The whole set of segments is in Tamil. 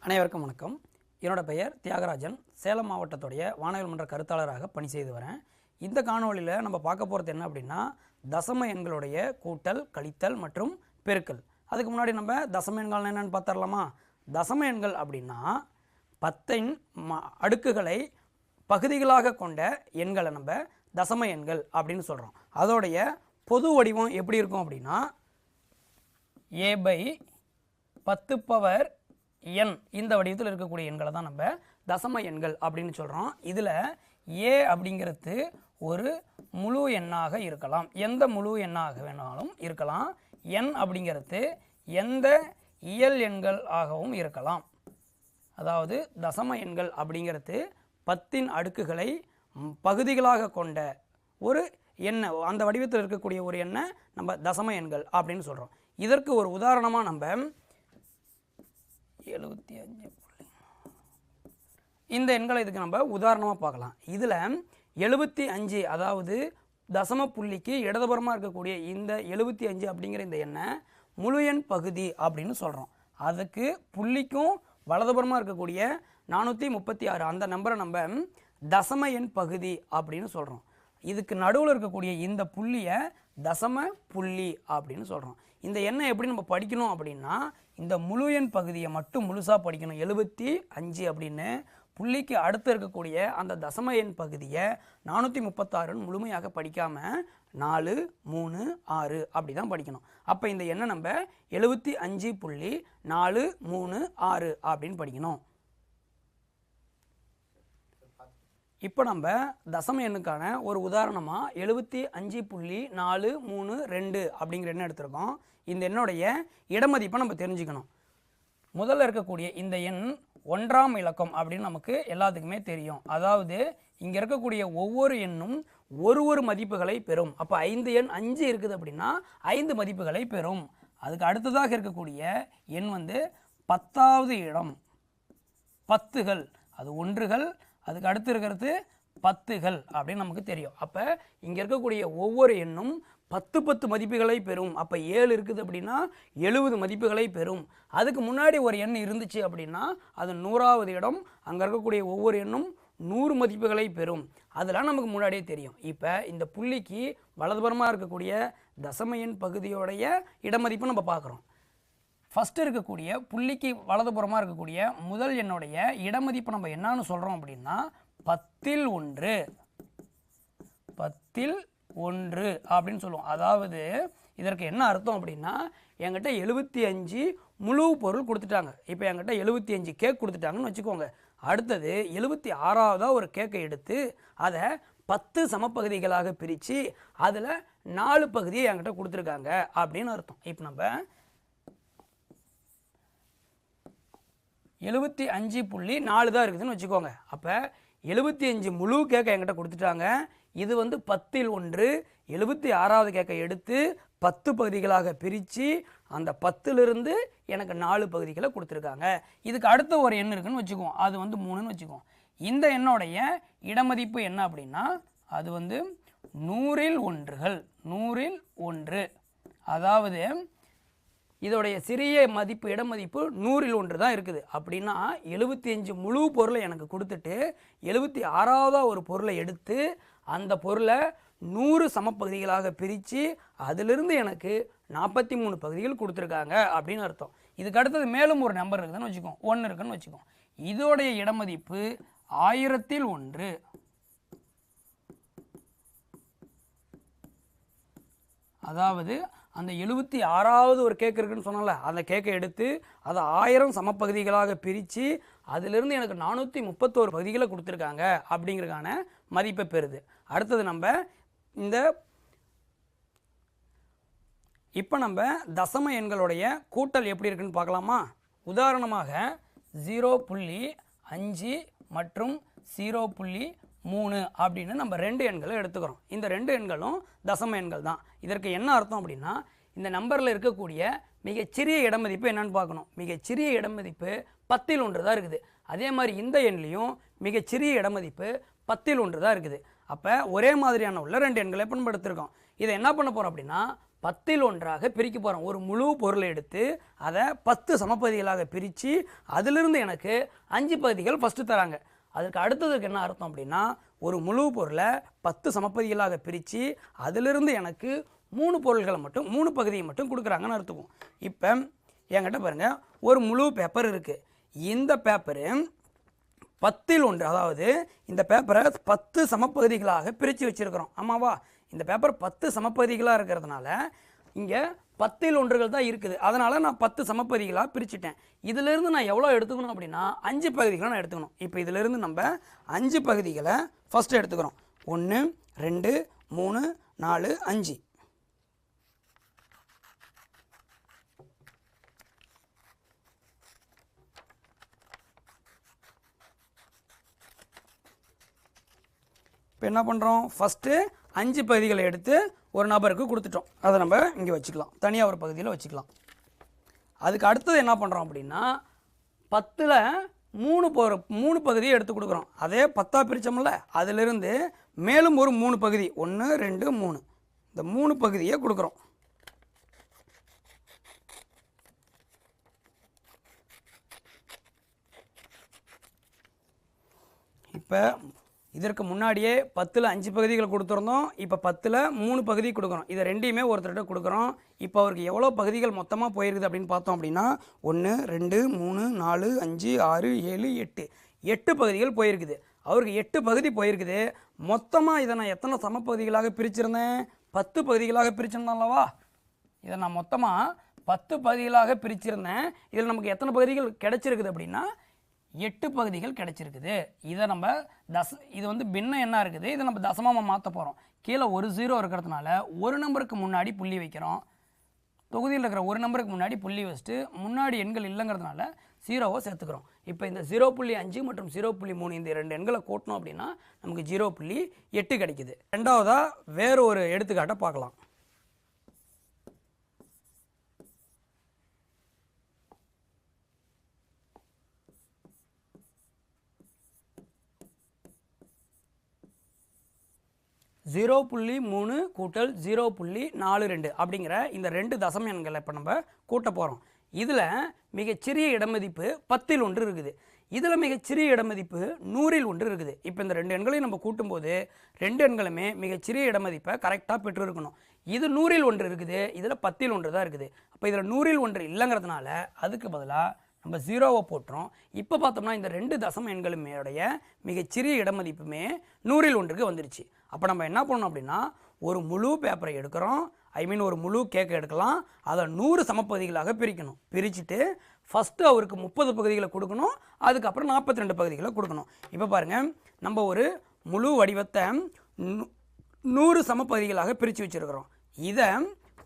அனைவருக்கும் வணக்கம். என்னோட பெயர் தியாகராஜன். சேலம் மாவட்டத்துடைய வானவியல் மன்ற கருத்தாளராக பணி செய்து வரேன். இந்த காணொலியில் நம்ம பார்க்க போகிறது என்ன அப்படின்னா, தசம எண்களுடைய கூட்டல், கழித்தல் மற்றும் பெருக்கல். அதுக்கு முன்னாடி நம்ம தசம எண்கள் என்னென்னு பார்த்துடலாமா? தசம எண்கள் அப்படின்னா 10 அடுக்குகளை பகுதிகளாக கொண்ட எண்களை நம்ம தசம எண்கள் அப்படின்னு சொல்கிறோம். அதோடைய பொது வடிவம் எப்படி இருக்கும் அப்படின்னா, a/10 n இந்த வடிவத்தில் இருக்கக்கூடிய எண்களை தான் நம்ம தசம எண்கள் அப்படின்னு சொல்கிறோம். இதில் a அப்படிங்கிறது ஒரு முழு எண்ணாக இருக்கலாம், எந்த முழு எண்ணாக வேணாலும் இருக்கலாம். n அப்படிங்கிறது எந்த இயல் எண்கள் ஆகவும் இருக்கலாம். அதாவது தசம எண்கள் அப்படிங்கிறது 10 அடுக்குகளை பகுதிகளாக கொண்ட ஒரு எண்ணை, அந்த வடிவத்தில் இருக்கக்கூடிய ஒரு எண்ணை நம்ம தசம எண்கள் அப்படின்னு சொல்கிறோம். இதற்கு ஒரு உதாரணமாக நம்ம 75 இந்த எண்களை இதுக்கு நம்ம உதாரணமாக பார்க்கலாம். இதில் 75 அதாவது தசம புள்ளிக்கு இடதுபுறமாக இருக்கக்கூடிய இந்த 75 அப்படிங்கிற இந்த எண்ணை முழு எண் பகுதி அப்படின்னு சொல்கிறோம். அதுக்கு புள்ளிக்கும் வலதுபுறமாக இருக்கக்கூடிய 436 அந்த நம்பரை நம்ம தசம எண் பகுதி அப்படின்னு சொல்கிறோம். இதுக்கு நடுவில் இருக்கக்கூடிய இந்த புள்ளியை தசம புள்ளி அப்படின்னு சொல்கிறோம். இந்த எண்ணை எப்படி நம்ம படிக்கணும் அப்படின்னா, இந்த முழு எண் பகுதியை மட்டும் முழுசாக படிக்கணும். 75 அப்படின்னு புள்ளிக்கு அடுத்து இருக்கக்கூடிய அந்த தசம எண் பகுதியை 436 முழுமையாக படிக்காமல் 4, 3, 6 அப்படி தான் படிக்கணும். அப்போ இந்த எண்ணை நம்ம 75.436 அப்படின்னு படிக்கணும். இப்போ நம்ம தசம எண்ணுக்கான ஒரு உதாரணமாக 75.432 அப்படிங்கிற எண்ணை எடுத்திருக்கோம். இந்த எண்ணுடைய இடமதிப்பை நம்ம தெரிஞ்சுக்கணும். முதல்ல இருக்கக்கூடிய இந்த எண் 1ஆம் இலக்கம் அப்படின்னு நமக்கு எல்லாத்துக்குமே தெரியும். அதாவது இங்கே இருக்கக்கூடிய ஒவ்வொரு எண்ணும் ஒரு மதிப்புகளை பெறும். அப்போ 5 எண் 5 இருக்குது அப்படின்னா 5 மதிப்புகளை பெறும். அதுக்கு அடுத்ததாக இருக்கக்கூடிய எண் 10வது இடம், 10கள், அது 1கள், அதுக்கு அடுத்து இருக்கிறது 10கள் அப்படின்னு நமக்கு தெரியும். அப்போ இங்கே இருக்கக்கூடிய ஒவ்வொரு எண்ணும் 10 மதிப்புகளை பெறும். அப்போ 7 இருக்குது அப்படின்னா 70 மதிப்புகளை பெறும். அதுக்கு முன்னாடி ஒரு எண் இருந்துச்சு அப்படின்னா அது 100வது இடம், அங்கே இருக்கக்கூடிய ஒவ்வொரு எண்ணும் 100 மதிப்புகளை பெறும். அதெல்லாம் நமக்கு முன்னாடியே தெரியும். இப்போ இந்த புள்ளிக்கு வலதுபுறமாக இருக்கக்கூடிய தசம எண் பகுதியோடைய இடமதிப்பு நம்ம பார்க்குறோம். ஃபஸ்ட்டு இருக்கக்கூடிய புள்ளிக்கு வலதுபுறமாக இருக்கக்கூடிய முதல் எண்ணுடைய இடமதிப்பு நம்ம என்னன்னு சொல்கிறோம் அப்படின்னா 10ல் 1, 10ல் 1 அப்படின்னு சொல்லுவோம். அதாவது இதற்கு என்ன அர்த்தம் அப்படின்னா, என்கிட்ட 75 முழு பொருள் கொடுத்துட்டாங்க. இப்போ என்கிட்ட 75 கேக் கொடுத்துட்டாங்கன்னு வச்சுக்கோங்க. அடுத்தது 76வது ஒரு கேக்கை எடுத்து அதை 10 சமப்பகுதிகளாக பிரித்து அதில் 4 பகுதியை என்கிட்ட கொடுத்துருக்காங்க அப்படின்னு அர்த்தம். இப்போ நம்ம 75.4 தான் இருக்குதுன்னு வச்சுக்கோங்க. அப்போ 75 முழு கேக்கை என்கிட்ட கொடுத்துட்டாங்க. இது 10ல் 1, 76வது கேக்கை எடுத்து 10 பகுதிகளாக பிரித்து அந்த 10லிருந்து எனக்கு 4 பகுதிகளை கொடுத்துருக்காங்க. இதுக்கு அடுத்த ஒரு எண் இருக்குன்னு வச்சுக்குவோம், அது 3ன்னு வச்சுக்குவோம். இந்த எண்ணோடைய இடமதிப்பு என்ன அப்படின்னா அது 100ல் 1கள், 100ல் 1. அதாவது இதோடைய சிறிய மதிப்பு இடமதிப்பு 100ல் 1 தான் இருக்குது. அப்படின்னா 75 முழு பொருளை எனக்கு கொடுத்துட்டு 76வது ஒரு பொருளை எடுத்து அந்த பொருளை 100 சமப்பகுதிகளாக பிரித்து அதிலிருந்து எனக்கு 43 பகுதிகள் கொடுத்துருக்காங்க அப்படின்னு அர்த்தம். இதுக்கு அடுத்தது மேலும் ஒரு நம்பர் இருக்குதுன்னு வச்சுக்கோம், 1 இருக்குன்னு வச்சுக்கோம். இதோடைய இடமதிப்பு 1000ல் 1. அதாவது அந்த 76வது ஒரு கேக் இருக்குன்னு சொன்னால அந்த கேக்கை எடுத்து அதை 1000 சமப்பகுதிகளாக பிரித்து அதிலிருந்து எனக்கு 431 பகுதிகளை கொடுத்துருக்காங்க அப்படிங்கிறதுக்கான மதிப்பை பெறுது. அடுத்தது நம்ம இப்போ நம்ம தசம எண்களுடைய கூட்டல் எப்படி இருக்குன்னு பார்க்கலாமா? உதாரணமாக 0.5 மற்றும் 0.3 அப்படின்னு நம்ம 2 எண்களை எடுத்துக்கிறோம். இந்த 2 எண்களும் தசம எண்கள் தான். இதற்கு என்ன அர்த்தம் அப்படின்னா, இந்த நம்பரில் இருக்கக்கூடிய மிகச்சிறிய இடமதிப்பு என்னன்னு பார்க்கணும். மிகச்சிறிய இடமதிப்பு 10ல் 1 தான் இருக்குது. அதே மாதிரி இந்த எண்லையும் மிகச்சிறிய இடமதிப்பு 10ல் 1 தான் இருக்குது. அப்போ ஒரே மாதிரியான உள்ள 2 எண்களை பயன்படுத்திருக்கோம். இதை என்ன பண்ண போகிறோம் அப்படின்னா 10ல் 1ஆக பிரிக்க போகிறோம். ஒரு முழு பொருளை எடுத்து அதை 10 சமப்பகுதிகளாக பிரித்து அதிலிருந்து எனக்கு 5 பகுதிகள் ஃபஸ்ட்டு தராங்க. அதுக்கு அடுத்ததுக்கு என்ன அர்த்தம் அப்படின்னா, ஒரு முழு பொருளை 10 சமப்பகுதிகளாக பிரித்து அதிலிருந்து எனக்கு 3 பொருள்களை மட்டும் 3 பகுதியை மட்டும் கொடுக்குறாங்கன்னு அர்த்தம். இப்போ என்கிட்ட பாருங்கள், ஒரு முழு பேப்பர் இருக்குது. இந்த பேப்பரு 10ல் 1, அதாவது இந்த பேப்பரை 10 சமப்பகுதிகளாக பிரித்து வச்சுருக்கிறோம். ஆமாவா? இந்த பேப்பர் 10 சமப்பகுதிகளாக இருக்கிறதுனால இங்கே 10ல் 1 தான் இருக்குது. அதனால் நான் 10 சமப்பகுதிகளாக பிரிச்சுட்டேன். இதிலிருந்து நான் எவ்வளோ எடுத்துக்கணும் அப்படின்னா 5 பகுதிகளை நான் எடுத்துக்கணும். இப்போ இதிலிருந்து நம்ம 5 பகுதிகளை ஃபஸ்ட்டு எடுத்துக்கிறோம். 1 2 3 4 5. இப்போ என்ன பண்ணுறோம், ஃபஸ்ட்டு 5 பகுதிகளை எடுத்து ஒரு நபருக்கு கொடுத்துட்டோம். அதை நம்ம இங்கே வச்சுக்கலாம், தனியாக ஒரு பகுதியில் வச்சுக்கலாம். அதுக்கு அடுத்தது என்ன பண்ணுறோம் அப்படின்னா 10ல் 3 பகுதியை எடுத்து கொடுக்குறோம். அதே 10ஆக பிரித்தோம்ல, அதிலிருந்து மேலும் ஒரு 3 பகுதி 1 2 3, இந்த 3 பகுதியை கொடுக்குறோம். இப்போ இதற்கு முன்னாடியே 10ல் 5 பகுதிகள் கொடுத்துருந்தோம். இப்போ 10ல் 3 பகுதி கொடுக்குறோம். இதை ரெண்டையுமே ஒருத்தர்கிட்ட கொடுக்குறோம். இப்போ அவருக்கு எவ்வளோ பகுதிகள் மொத்தமாக போயிருக்குது அப்படின்னு பார்த்தோம் அப்படின்னா 1 2 3 4 5 6 7 8, 8 பகுதிகள் போயிருக்குது. அவருக்கு 8 பகுதி போயிருக்குது. மொத்தமாக இதை நான் எத்தனை சமப்பகுதிகளாக பிரிச்சிருந்தேன்? 10 பகுதிகளாக பிரிச்சிருந்தேன் அல்லவா? இதை நான் மொத்தமாக 10 பகுதிகளாக பிரிச்சிருந்தேன். இதில் நமக்கு எத்தனை பகுதிகள் கிடைச்சிருக்குது அப்படின்னா 8 பகுதிகள் கிடைச்சிருக்குது. இதை நம்ம இது வந்து பின்ன என்ன இருக்குது, இதை நம்ம தசமமாக மாற்ற போகிறோம். கீழே ஒரு 0 இருக்கிறதுனால ஒரு நம்பருக்கு முன்னாடி புள்ளி வைக்கிறோம். தொகுதியில் இருக்கிற ஒரு நம்பருக்கு முன்னாடி புள்ளி வச்சுட்டு முன்னாடி எண்கள் இல்லைங்கிறதுனால 0வை சேர்த்துக்கிறோம். இப்போ இந்த 0.5 மற்றும் 0.3 இந்த 2 எண்களை கூட்டணும் அப்படின்னா நமக்கு 0.8 கிடைக்குது. ரெண்டாவதாக வேறு ஒரு எடுத்துக்காட்டை பார்க்கலாம். (0.3 கூட்டல் 0.42) அப்படிங்கிற இந்த 2 தசம எண்களை இப்போ நம்ம கூட்ட போகிறோம். இதில் மிகச்சிறிய இடமதிப்பு 10ல் 1 இருக்குது. இதில் மிகச்சிறிய இடமதிப்பு 100ல் 1 இருக்குது. இப்போ இந்த 2 எண்களையும் நம்ம கூட்டும்போது 2 எண்களுமே மிகச்சிறிய இடமதிப்பை கரெக்டாக பெற்று இருக்கணும். இது 100ல் 1 இருக்குது, இதில் 10ல் 1 தான் இருக்குது. அப்போ இதில் 100ல் 1 இல்லைங்கிறதுனால அதுக்கு பதிலாக நம்ம 0வை போட்டுறோம். இப்போ பார்த்தோம்னா இந்த 2 தசம எண்களுடைய மிகச்சிறிய இடமதிப்புமே 100ல் 1க்கு வந்துருச்சு. அப்போ நம்ம என்ன பண்ணணும் அப்படின்னா ஒரு முழு பேப்பரை எடுக்கிறோம், ஒரு முழு கேக்கை எடுக்கலாம், அதை 100 சமப்பகுதிகளாக பிரிக்கணும். பிரிச்சுட்டு ஃபஸ்ட்டு அவருக்கு 30 பகுதிகளை கொடுக்கணும், அதுக்கப்புறம் 42 பகுதிகளை கொடுக்கணும். இப்போ பாருங்கள், நம்ம ஒரு முழு வடிவத்தை 100 சமப்பகுதிகளாக பிரித்து வச்சுருக்கிறோம். இதை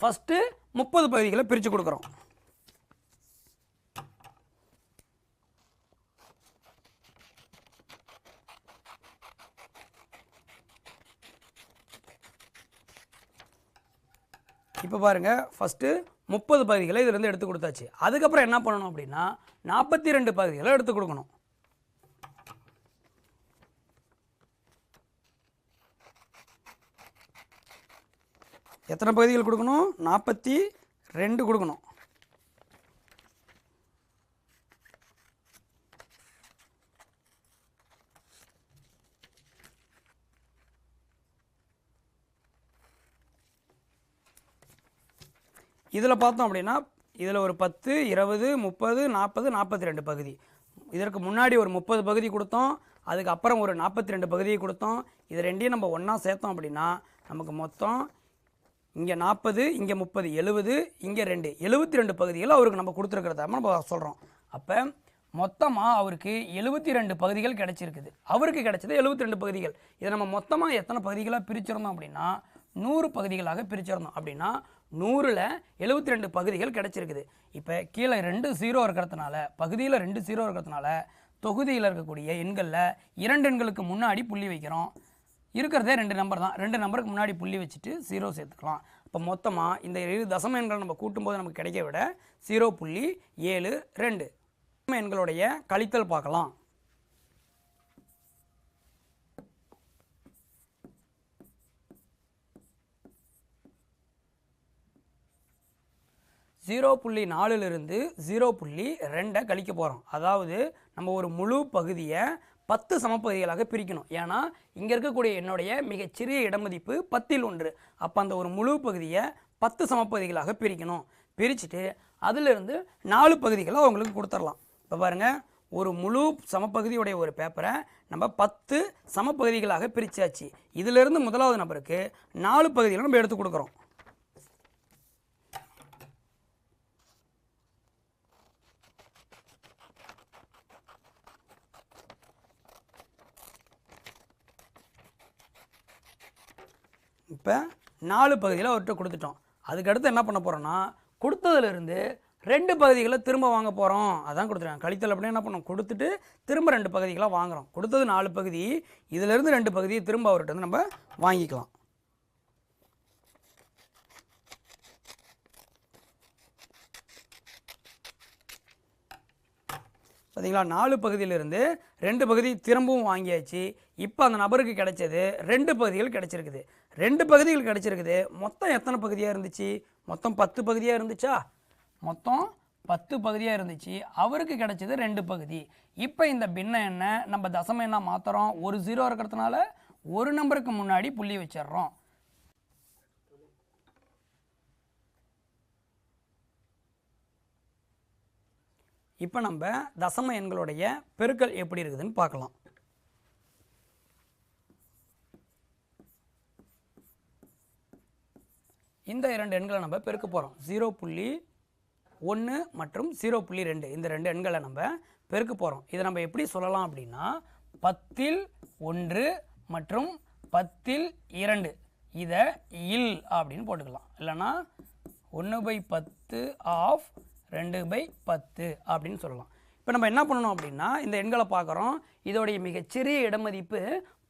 ஃபஸ்ட்டு 30 பகுதிகளை பிரித்து கொடுக்குறோம். இப்போ பாருங்கள், ஃபஸ்ட்டு 30 பகுதிகளை இதிலேருந்து எடுத்து கொடுத்தாச்சு. அதுக்கப்புறம் என்ன பண்ணணும் அப்படின்னா 42 பகுதிகளை எடுத்து கொடுக்கணும். எத்தனை பகுதிகள் கொடுக்கணும்? 42 கொடுக்கணும். இதில் பார்த்தோம் அப்படின்னா இதில் ஒரு 10 20 30 40 42 பகுதி. இதற்கு முன்னாடி ஒரு 30 பகுதி கொடுத்தோம், அதுக்கப்புறம் ஒரு 42 பகுதியை கொடுத்தோம். இது ரெண்டையும் நம்ம ஒன்றா சேர்த்தோம் அப்படின்னா நமக்கு மொத்தம் இங்கே 40 இங்கே 30 70 இங்கே 2 72 பகுதிகள் அவருக்கு நம்ம கொடுத்துருக்கிறத நம்ம சொல்கிறோம். அப்போ மொத்தமாக அவருக்கு 72 பகுதிகள் கிடைச்சிருக்குது. அவருக்கு கிடைச்சது 72 பகுதிகள். இதை நம்ம மொத்தமாக எத்தனை பகுதிகளாக பிரிச்சிருந்தோம் அப்படின்னா 100 பகுதிகளாக பிரிச்சிருந்தோம். அப்படின்னா 100ல் 72 பகுதிகள் கிடைச்சிருக்குது. இப்போ கீழே 2 0 இருக்கிறதுனால, பகுதியில் 2 0 இருக்கிறதுனால தொகுதியில் இருக்கக்கூடிய எண்களில் 2 எண்களுக்கு முன்னாடி புள்ளி வைக்கிறோம். இருக்கிறதே 2 நம்பர் தான், 2 நம்பருக்கு முன்னாடி புள்ளி வச்சுட்டு 0 சேர்த்துக்கலாம். இப்போ மொத்தமாக இந்த 2 தசம எண்களை நம்ம கூட்டும்போது நமக்கு கிடைக்க விட 0.72 தசம எண்களுடைய கழித்தல் பார்க்கலாம். 0.4லிருந்து 0.2 கழிக்க போகிறோம். அதாவது நம்ம ஒரு முழு பகுதியை 10 சமப்பகுதிகளாக பிரிக்கணும். ஏன்னா இங்கே இருக்கக்கூடிய என்னுடைய மிகச்சிறிய இடமதிப்பு 10/1. அப்போ அந்த ஒரு முழு பகுதியை 10 சமப்பகுதிகளாக பிரிக்கணும். பிரிச்சுட்டு அதிலிருந்து 4 பகுதிகளை அவங்களுக்கு கொடுத்துடலாம். இப்போ பாருங்கள், ஒரு முழு சமப்பகுதியுடைய ஒரு பேப்பரை நம்ம 10 சமப்பகுதிகளாக பிரித்தாச்சு. இதிலிருந்து முதலாவது நபருக்கு 4 பகுதிகளை நம்ம எடுத்து கொடுக்குறோம். இப்போ 4 பகுதியில் அவர்கிட்ட கொடுத்துட்டோம். அதுக்கடுத்து என்ன பண்ண போகிறோன்னா, கொடுத்ததுலேருந்து 2 பகுதிகளை திரும்ப வாங்க போகிறோம். அதான் கொடுத்துருக்காங்க. கழித்தல் அப்படின்னா என்ன பண்ணோம், கொடுத்துட்டு திரும்ப 2 பகுதிகளாக வாங்குகிறோம். கொடுத்தது 4 பகுதி, இதிலேருந்து 2 பகுதியை திரும்ப அவர்கிட்ட வந்து நம்ம வாங்கிக்கலாம். பார்த்தீங்களா, 4 பகுதியிலிருந்து 2 பகுதி திரும்பவும் வாங்கியாச்சு. இப்போ அந்த நபருக்கு கிடைச்சது 2 பகுதிகள் கிடைச்சிருக்குது. 2 பகுதிகள் கிடைச்சிருக்குது. மொத்தம் எத்தனை பகுதியாக இருந்துச்சு? மொத்தம் 10 பகுதியாக இருந்துச்சா? மொத்தம் 10 பகுதியாக இருந்துச்சு. அவருக்கு கிடைச்சது 2 பகுதி. இப்போ இந்த பின்ன என்ன, நம்ம தசம என்ன மாற்றுறோம், ஒரு 0 இருக்கிறதுனால ஒரு நம்பருக்கு முன்னாடி புள்ளி வச்சிடுறோம். இப்போ நம்ம தசம எண்களுடைய பெருக்கல் எப்படி இருக்குதுன்னு பார்க்கலாம். இந்த 2 எண்களை நம்ம பெருக்க போகிறோம். 0.1 மற்றும் 0.2 இந்த 2 எண்களை நம்ம பெருக்க போகிறோம். இதை நம்ம எப்படி சொல்லலாம் அப்படின்னா, 10/1 மற்றும் 10/2 இதை இல் அப்படின்னு போட்டுக்கலாம். இல்லைன்னா 1/10 ஆஃப் 2/10 அப்படின்னு சொல்லலாம். இப்போ நம்ம என்ன பண்ணணும் அப்படின்னா, இந்த எண்களை பார்க்குறோம். இதோடைய மிகச்சிறிய இடமதிப்பு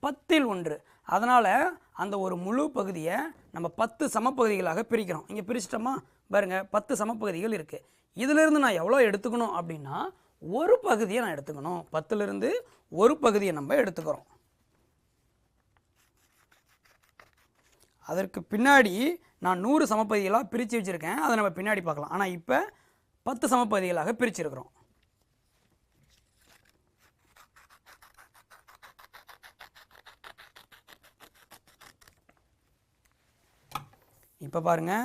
10/1. அதனால் அந்த ஒரு முழு பகுதியை நம்ம 10 சமப்பகுதிகளாக பிரிக்கிறோம். இங்கே பிரிச்சிட்டோமா பாருங்கள், 10 சமப்பகுதிகள் இருக்குது. இதிலிருந்து நான் எவ்வளோ எடுத்துக்கணும் அப்படின்னா, ஒரு பகுதியை நான் எடுத்துக்கணும். 10லிருந்து ஒரு பகுதியை நம்ம எடுத்துக்கிறோம். அதற்கு பின்னாடி நான் 100 சமப்பகுதிகளாக பிரித்து வச்சுருக்கேன். அதை நம்ம பின்னாடி பார்க்கலாம். ஆனால் இப்போ 10 சமப்பகுதிகளாக பிரிச்சிருக்கிறோம். இப்போ பாருங்கள்,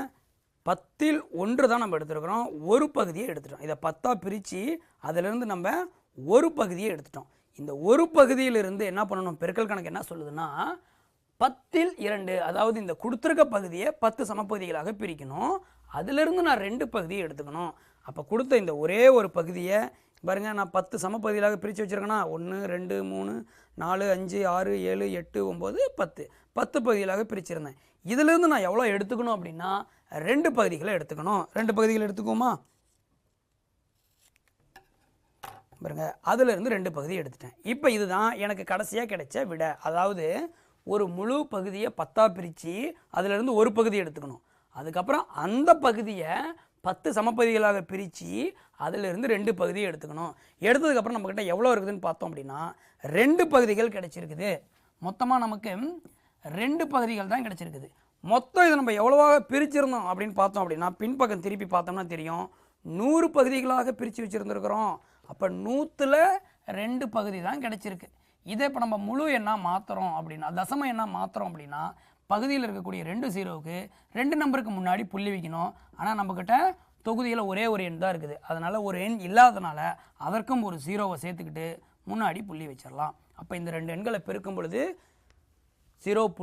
10/1 தான் நம்ம எடுத்துருக்கிறோம். ஒரு பகுதியை எடுத்துட்டோம். இதை 10ஆக பிரித்து அதிலிருந்து நம்ம ஒரு பகுதியை எடுத்துட்டோம். இந்த ஒரு பகுதியிலிருந்து என்ன பண்ணணும், பெருக்கல் கணக்கு என்ன சொல்லுதுன்னா, 10/2 அதாவது இந்த கொடுத்துருக்க பகுதியை 10 சமப்பகுதிகளாக பிரிக்கணும். அதிலிருந்து நான் 2 பகுதியை எடுத்துக்கணும். அப்போ கொடுத்த இந்த ஒரே ஒரு பகுதியை பாருங்கள், நான் 10 சமப்பகுதிகளாக பிரித்து வச்சுருக்கேன்னா 1 2 3 4 5 6 7 8 9 10 பகுதிகளாக பிரிச்சிருந்தேன். இதிலிருந்து நான் எவ்வளோ எடுத்துக்கணும் அப்படின்னா, 2 பகுதிகளை எடுத்துக்கணும். 2 பகுதிகளை எடுத்துக்கோமா பாருங்க, அதிலிருந்து 2 பகுதி எடுத்துட்டேன். இப்போ இதுதான் எனக்கு கடைசியாக கிடைச்ச விட. அதாவது ஒரு முழு பகுதியை 10ஆக பிரித்து அதிலிருந்து ஒரு பகுதி எடுத்துக்கணும். அதுக்கப்புறம் அந்த பகுதியை 10 சமப்பகுதிகளாக பிரித்து அதிலிருந்து 2 பகுதியை எடுத்துக்கணும். எடுத்ததுக்கப்புறம் நம்மக்கிட்ட எவ்வளோ இருக்குதுன்னு பார்த்தோம் அப்படின்னா, 2 பகுதிகள் கிடைச்சிருக்குது. மொத்தமாக நமக்கு 2 பகுதிகள் தான் கிடைச்சிருக்குது. மொத்தம் இதை நம்ம எவ்வளோவாக பிரிச்சிருந்தோம் அப்படின்னு பார்த்தோம் அப்படின்னா, பின்பக்கம் திருப்பி பார்த்தோம்னா தெரியும், 100 பகுதிகளாக பிரித்து வச்சுருந்துருக்குறோம். அப்போ 100ல் 2 பகுதி தான் கிடைச்சிருக்கு. இதை இப்போ நம்ம முழு எண்ணாக மாற்றுறோம் அப்படின்னா, தசம எண்ணாக மாற்றுறோம் அப்படின்னா, பகுதியில் இருக்கக்கூடிய 2 0க்கு 2 நம்பருக்கு முன்னாடி புள்ளி வைக்கணும். ஆனால் நம்மக்கிட்ட தொகுதியில் ஒரே ஒரு எண் தான் இருக்குது. அதனால் ஒரு எண் இல்லாதனால அதற்கும் ஒரு 0வை சேர்த்துக்கிட்டு முன்னாடி புள்ளி வச்சிடலாம். அப்போ இந்த 2 எண்களை பெருக்கும் பொழுது 0.